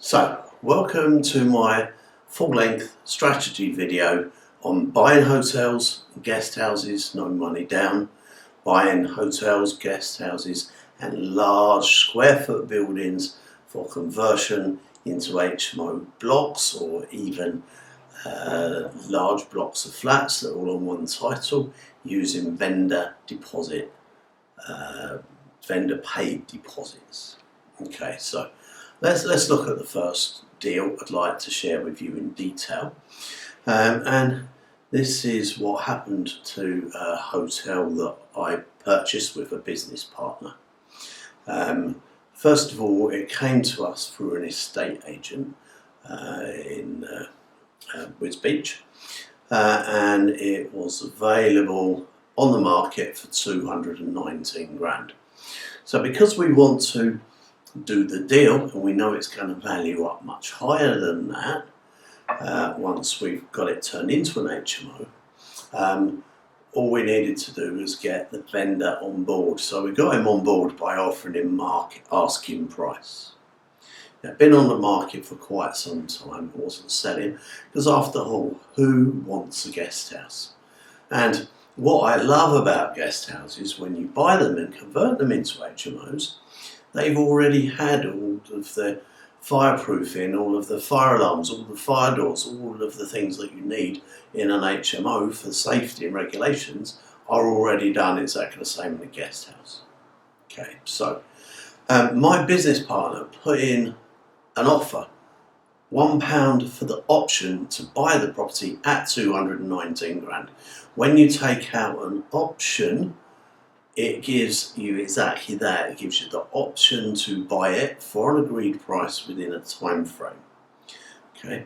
So, welcome to my full-length strategy video on buying hotels, guest houses, no money down, buying hotels, guest houses and large square foot buildings for conversion into HMO blocks or even large blocks of flats that are all on one title using vendor paid deposits. Okay, so let's look at the first deal I'd like to share with you in detail. And this is what happened to a hotel that I purchased with a business partner. First of all, it came to us through an estate agent in Wisbech, and it was available on the market for 219 grand. So because we want to do the deal and we know it's going to value up much higher than that once we've got it turned into an HMO, all we needed to do was get the vendor on board. So we got him on board by offering him asking price. Now, been on the market for quite some time, it wasn't selling, because after all, who wants a guest house? And what I love about guest houses, when you buy them and convert them into HMOs, they've already had all of the fireproofing, all of the fire alarms, all the fire doors, all of the things that you need in an HMO for safety and regulations are already done exactly the same in a guest house. Okay, so my business partner put in an offer, £1 for the option to buy the property at 219 grand. When you take out an option, it gives you exactly that. It gives you the option to buy it for an agreed price within a time frame. Okay,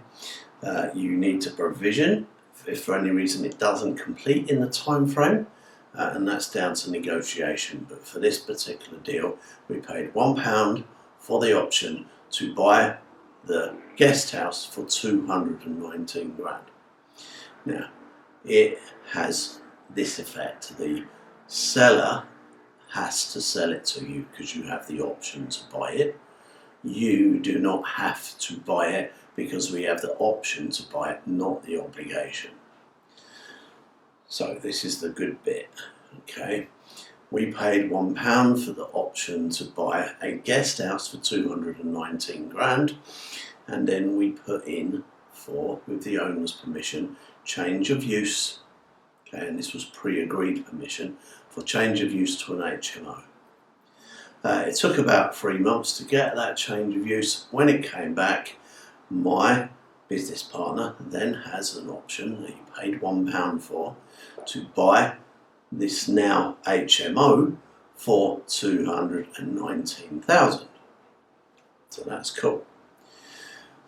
you need to provision if for any reason it doesn't complete in the time frame, and that's down to negotiation. But for this particular deal, we paid £1 for the option to buy the guest house for 219 grand. Now, it has this effect: the seller has to sell it to you because you have the option to buy it. You do not have to buy it because we have the option to buy it, not the obligation. So this is the good bit. Okay, we paid £1 for the option to buy a guest house for 219 grand, and then we put in for, with the owner's permission, change of use. Okay, and this was pre-agreed permission for change of use to an HMO. It took about 3 months to get that change of use. When it came back, my business partner then has an option that he paid £1 for to buy this now HMO for 219,000. So that's cool.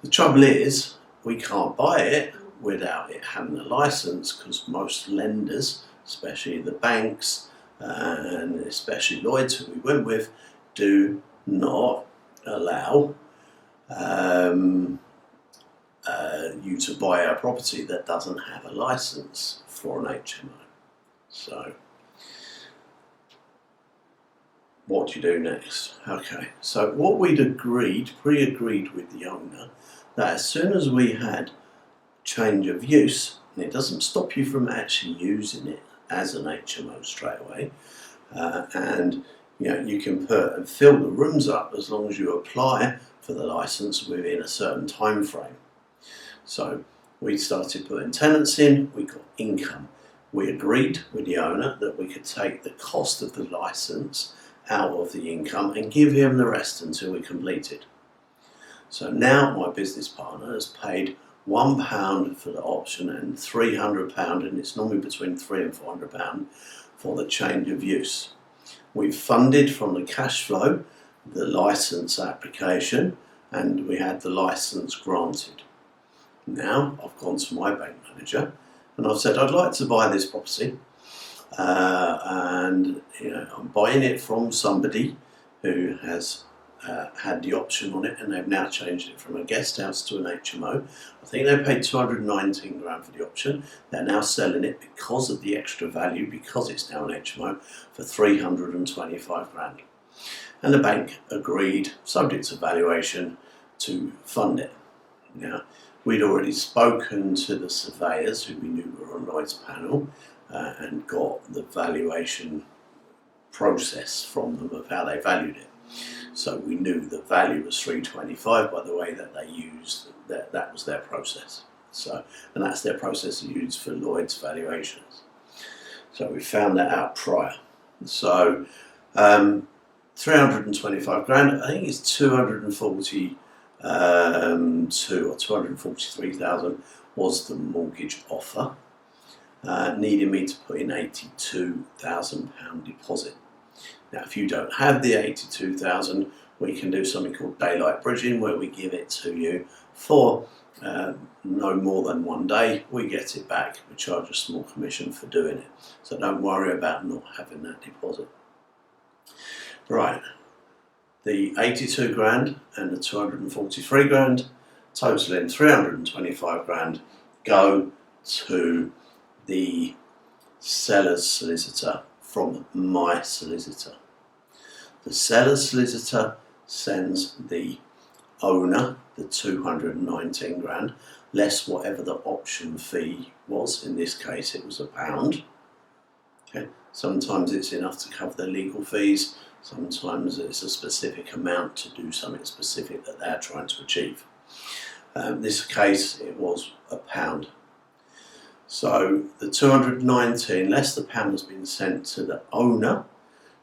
The trouble is, we can't buy it without it having a license, because most lenders, especially the banks and especially Lloyds, who we went with, do not allow you to buy a property that doesn't have a license for an HMO. So what do you do next? Okay, so what we'd pre-agreed with the owner, that as soon as we had change of use, and it doesn't stop you from actually using it as an HMO straight away, and you can put and fill the rooms up as long as you apply for the license within a certain time frame. So we started putting tenants in, we got income. We agreed with the owner that we could take the cost of the license out of the income and give him the rest until we completed. So now my business partner has paid £1 for the option and £300, and it's normally between £300 and £400 for the change of use. We've funded from the cash flow the license application, and we had the license granted. Now I've gone to my bank manager and I've said I'd like to buy this property, and I'm buying it from somebody who has had the option on it, and they've now changed it from a guest house to an HMO. I think they paid 219 grand for the option. They're now selling it because of the extra value, because it's now an HMO, for 325 grand. And the bank agreed, subject to valuation, to fund it. Now, we'd already spoken to the surveyors who we knew were on Lloyd's panel and got the valuation process from them of how they valued it. So we knew the value was 325 by the way that they used, that was their process. So, and that's their process used for Lloyd's valuations. So we found that out prior. So 325 grand, I think it's 242 or 243,000 was the mortgage offer, needing me to put in £82,000 deposit. Now, if you don't have the 82,000, we can do something called daylight bridging, where we give it to you for no more than 1 day. We get it back. We charge a small commission for doing it. So don't worry about not having that deposit. Right, the 82 grand and the 243 grand, totaling 325 grand, go to the seller's solicitor from my solicitor. The seller's solicitor sends the owner the 219 grand, less whatever the option fee was. In this case, it was £1. Okay. Sometimes it's enough to cover the legal fees. Sometimes it's a specific amount to do something specific that they're trying to achieve. This case, it was £1. So the 219 less the £1 has been sent to the owner.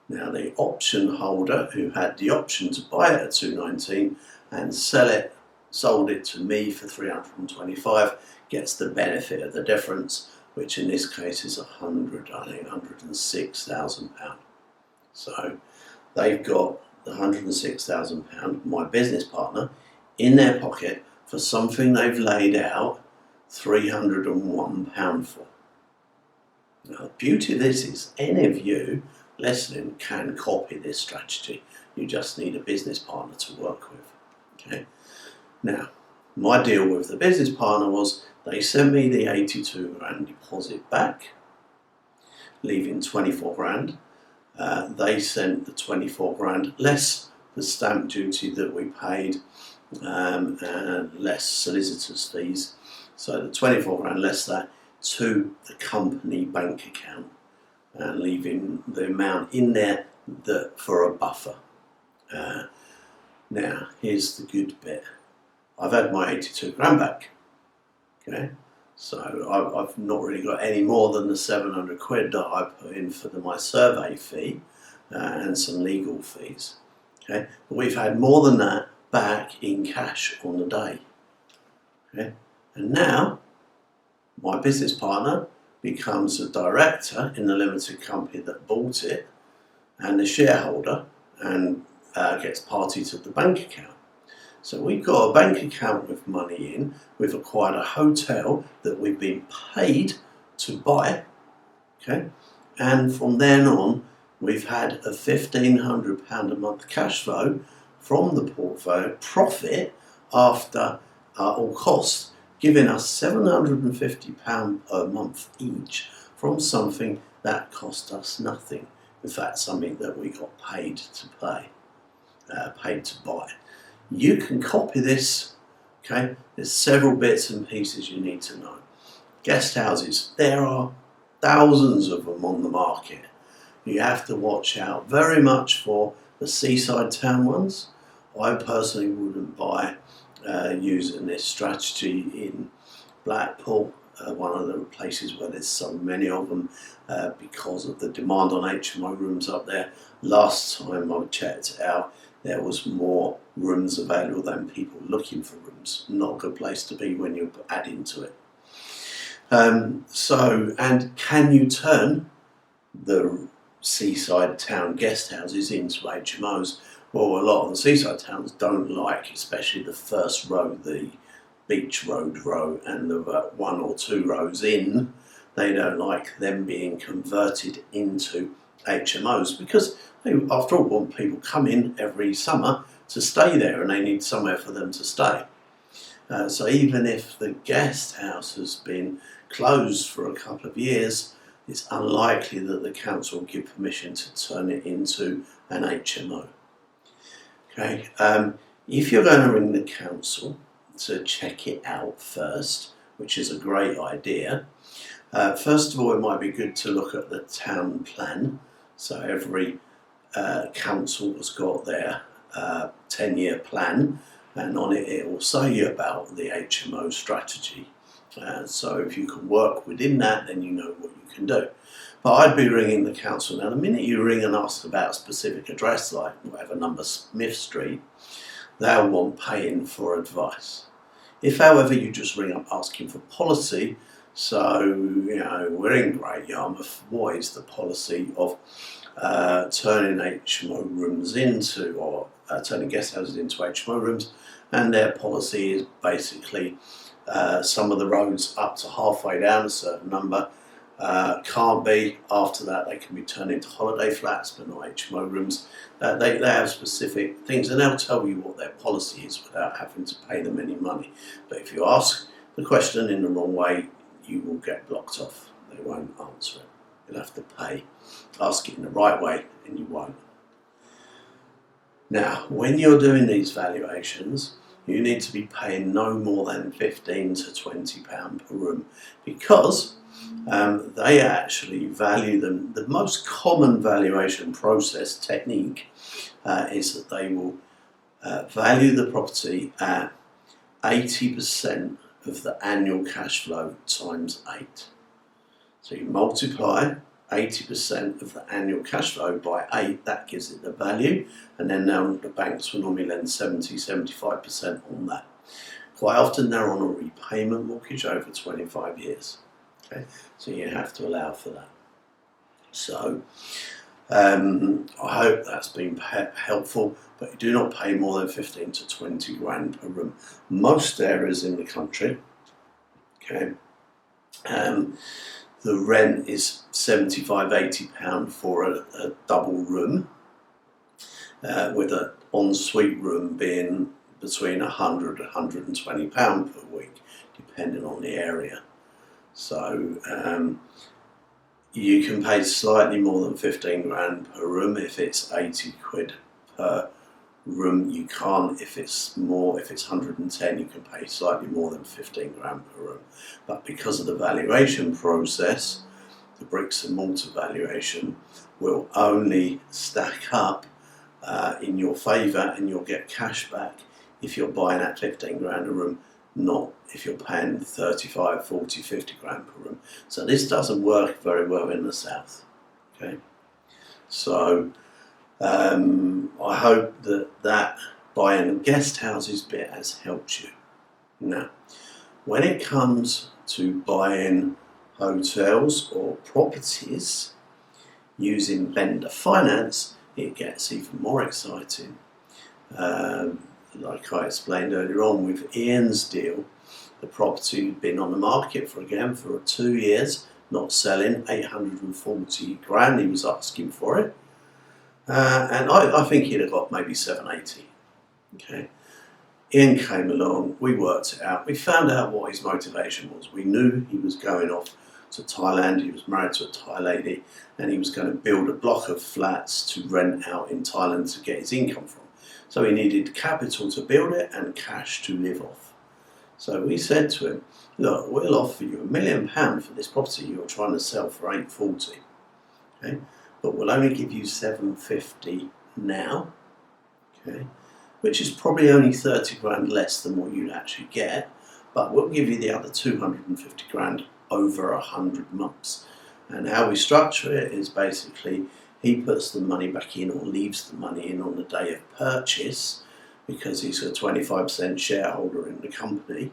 Now the option holder, who had the option to buy it at 219 and sold it to me for 325, gets the benefit of the difference, which in this case is £106,000. So they've got the £106,000, my business partner, in their pocket for something they've laid out £301 for. Now the beauty of this is any of you listening can copy this strategy. You just need a business partner to work with. Okay. Now, my deal with the business partner was they sent me the 82 grand deposit back, leaving 24 grand. They sent the 24 grand less the stamp duty that we paid and less solicitors' fees. So the 24 grand less that to the company bank account, and leaving the amount in there for a buffer. Now, here's the good bit. I've had my 82 grand back. Okay, so I've not really got any more than the 700 quid that I put in for my survey fee and some legal fees. Okay, but we've had more than that back in cash on the day. Okay, and now my business partner becomes a director in the limited company that bought it and a shareholder, and gets party to the bank account. So we've got a bank account with money in. We've acquired a hotel that we've been paid to buy. Okay, and from then on, we've had a £1,500 a month cash flow from the portfolio profit after all costs, giving us £750 per month each from something that cost us nothing. In fact, something that we got paid to buy. You can copy this. Okay, there's several bits and pieces you need to know. Guest houses, there are thousands of them on the market. You have to watch out very much for the seaside town ones. I personally wouldn't buy using this strategy in Blackpool, one of the places where there's so many of them, because of the demand on HMO rooms up there. Last time I checked it out, there was more rooms available than people looking for rooms. Not a good place to be when you're adding to it. And can you turn the seaside town guest houses into HMOs? Well, a lot of the seaside towns don't like, especially the first row, the Beach Road row, and the 1 or 2 rows in. They don't like them being converted into HMOs because they, after all, want people come in every summer to stay there, and they need somewhere for them to stay. So even if the guest house has been closed for a couple of years, it's unlikely that the council will give permission to turn it into an HMO. Okay, If you're going to ring the council to check it out first, which is a great idea, first of all, it might be good to look at the town plan. So every council has got their 10-year plan, and on it will say you about the HMO strategy. So if you can work within that, then you know what you can do. But I'd be ringing the council. Now, the minute you ring and ask about a specific address, like whatever number Smith Street, they'll want paying for advice. If, however, you just ring up asking for policy, so, we're in Great Yarmouth, what is the policy of turning HMO rooms into, or turning guest houses into HMO rooms, and their policy is basically some of the roads up to halfway down, a certain number, can't be. After that, they can be turned into holiday flats, but not HMO rooms. They have specific things, and they'll tell you what their policy is without having to pay them any money. But if you ask the question in the wrong way, you will get blocked off. They won't answer it. You'll have to pay. Ask it in the right way, and you won't. Now, when you're doing these valuations, you need to be paying no more than £15 to £20 per room, because they actually value them. The most common valuation process technique is that they will value the property at 80% of the annual cash flow times 8. So you multiply 80% of the annual cash flow by 8, that gives it the value, and then the banks will normally lend 70-75% on that. Quite often they're on a repayment mortgage over 25 years. Okay, so you have to allow for that. So I hope that's been helpful, but you do not pay more than 15 to 20 grand per room. Most areas in the country, okay, the rent is £75-80 for a double room, with an ensuite room being between £100 and £120 per week, depending on the area. So you can pay slightly more than 15 grand per room if it's 80 quid per room. You can't if it's more. If it's 110, you can pay slightly more than 15 grand per room. But because of the valuation process, the bricks and mortar valuation will only stack up in your favour, and you'll get cash back if you're buying at 15 grand a room, not if you're paying 35, 40, 50 grand per room. So this doesn't work very well in the south. Okay, so I hope that buying guest houses bit has helped you. Now, when it comes to buying hotels or properties using vendor finance, it gets even more exciting. Like I explained earlier on with Ian's deal, the property had been on the market for 2 years, not selling, 840 grand he was asking for it. And I think he'd have got maybe 780. Okay. Ian came along, we worked it out, we found out what his motivation was. We knew he was going off to Thailand, he was married to a Thai lady, and he was going to build a block of flats to rent out in Thailand to get his income from. So he needed capital to build it and cash to live off. So we said to him, look, we'll offer you £1 million for this property you're trying to sell for 840. Okay? But we'll only give you 750 now, okay, which is probably only 30 grand less than what you'd actually get, but we'll give you the other 250 grand over 100 months. And how we structure it is basically he puts the money back in or leaves the money in on the day of purchase, because he's a 25% shareholder in the company,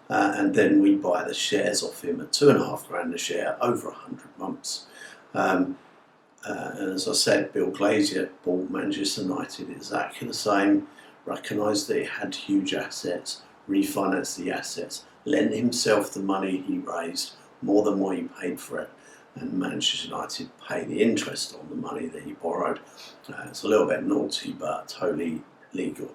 and then we buy the shares off him at 2.5 grand a share over 100 months. And as I said, Bill Glazier bought Manchester United exactly the same, recognised that he had huge assets, refinanced the assets, lent himself the money he raised, more than what he paid for it, and Manchester United pay the interest on the money that he borrowed. It's a little bit naughty, but totally legal.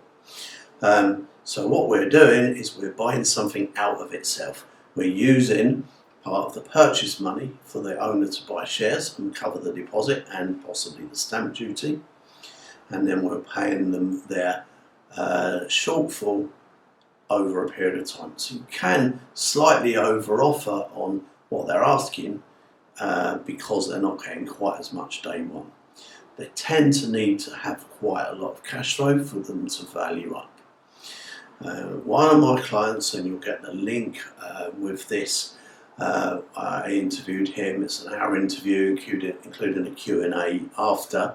So what we're doing is we're buying something out of itself. We're using part of the purchase money for the owner to buy shares and cover the deposit and possibly the stamp duty, and then we're paying them their shortfall over a period of time. So you can slightly over offer on what they're asking because they're not getting quite as much day one. They tend to need to have quite a lot of cash flow for them to value up. One of my clients, and you'll get the link with this, I interviewed him. It's an hour interview, including a Q&A after.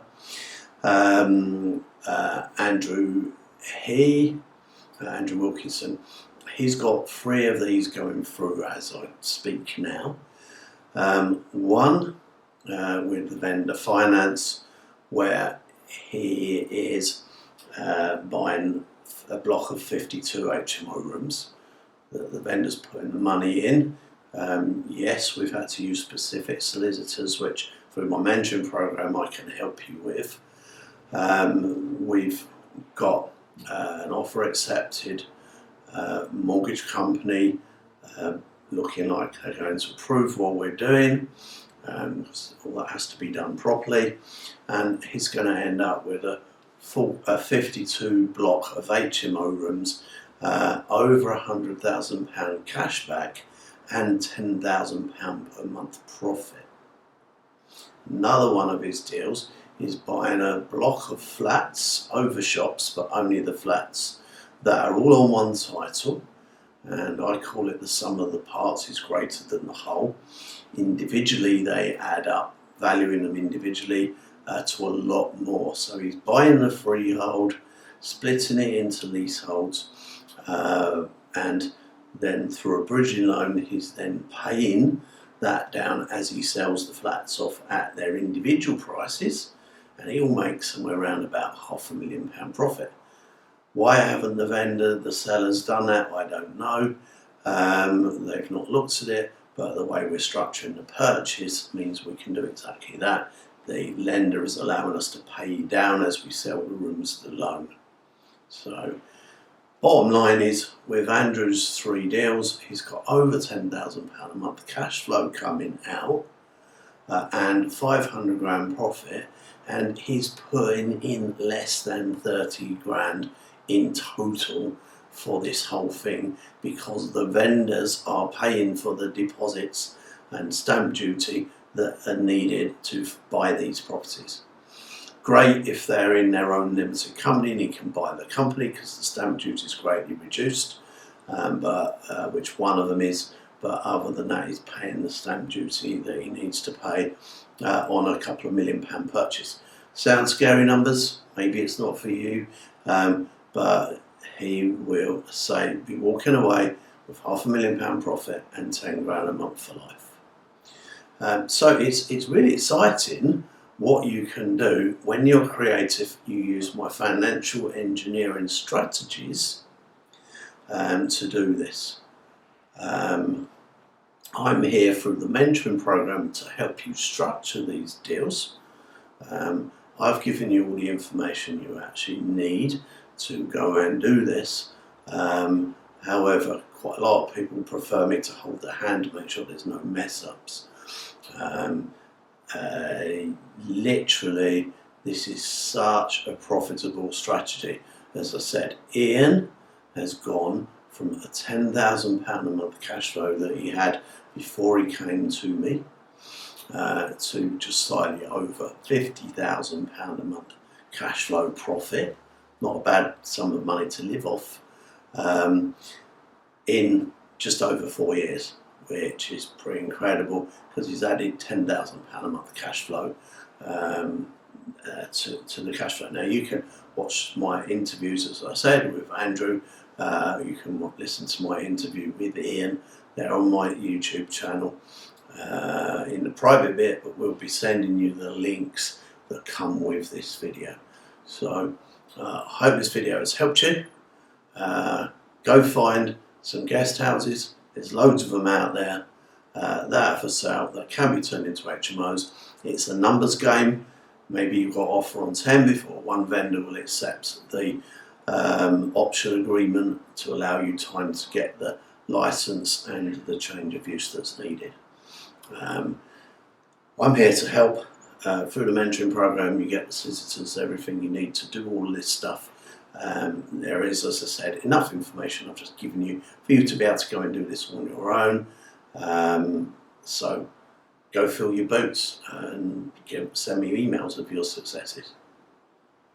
Andrew Wilkinson, he's got 3 of these going through as I speak now. One with the vendor finance, where he is buying a block of 52 HMO rooms that the vendor's putting the money in. Yes, we've had to use specific solicitors, which through my mentoring program I can help you with. We've got an offer accepted, mortgage company looking like they're going to approve what we're doing. All that has to be done properly, and he's going to end up with a 52 block of HMO rooms, over £100,000 cash back and £10,000 per month profit. Another one of his deals is buying a block of flats over shops, but only the flats that are all on one title, and I call it the sum of the parts is greater than the whole. Individually they add up, valuing them individually to a lot more. So he's buying the freehold, splitting it into leaseholds, and then through a bridging loan he's then paying that down as he sells the flats off at their individual prices, and he'll make somewhere around about £500,000 profit. Why haven't the sellers done that? I don't know. They've not looked at it, but the way we're structuring the purchase means we can do exactly that. The lender is allowing us to pay down as we sell the rooms to the loan. So bottom line is, with Andrew's 3 deals, he's got over £10,000 a month cash flow coming out and £500,000 profit, and he's putting in less than 30 grand in total for this whole thing, because the vendors are paying for the deposits and stamp duty that are needed to buy these properties. Great if they're in their own limited company and he can buy the company because the stamp duty is greatly reduced, which one of them is, but other than that he's paying the stamp duty that he needs to pay on a couple of £1 million purchase. Sounds scary numbers, maybe it's not for you, but he will be walking away with £500,000 profit and 10 grand a month for life. So it's really exciting what you can do when you're creative. You use my financial engineering strategies to do this. I'm here through the mentoring program to help you structure these deals. I've given you all the information you actually need to go and do this. However, quite a lot of people prefer me to hold their hand to make sure there's no mess ups. Literally, this is such a profitable strategy. As I said, Ian has gone from a £10,000 a month cash flow that he had before he came to me to just slightly over £50,000 a month cash flow profit. Not a bad sum of money to live off in just over 4 years, which is pretty incredible because he's added £10,000 a month cash flow to the cash flow. Now you can watch my interviews, as I said, with Andrew. You can listen to my interview with Ian. They're on my YouTube channel in the private bit, but we'll be sending you the links that come with this video. So I hope this video has helped you. Go find some guest houses. There's loads of them out there that are for sale that can be turned into HMOs. It's a numbers game. Maybe you've got offer on 10 before one vendor will accept the option agreement to allow you time to get the license and the change of use that's needed. I'm here to help. Through the mentoring program you get the solicitors, everything you need to do all this stuff There is, as I said, enough information I've just given you for you to be able to go and do this on your own. So go fill your boots and send me emails of your successes.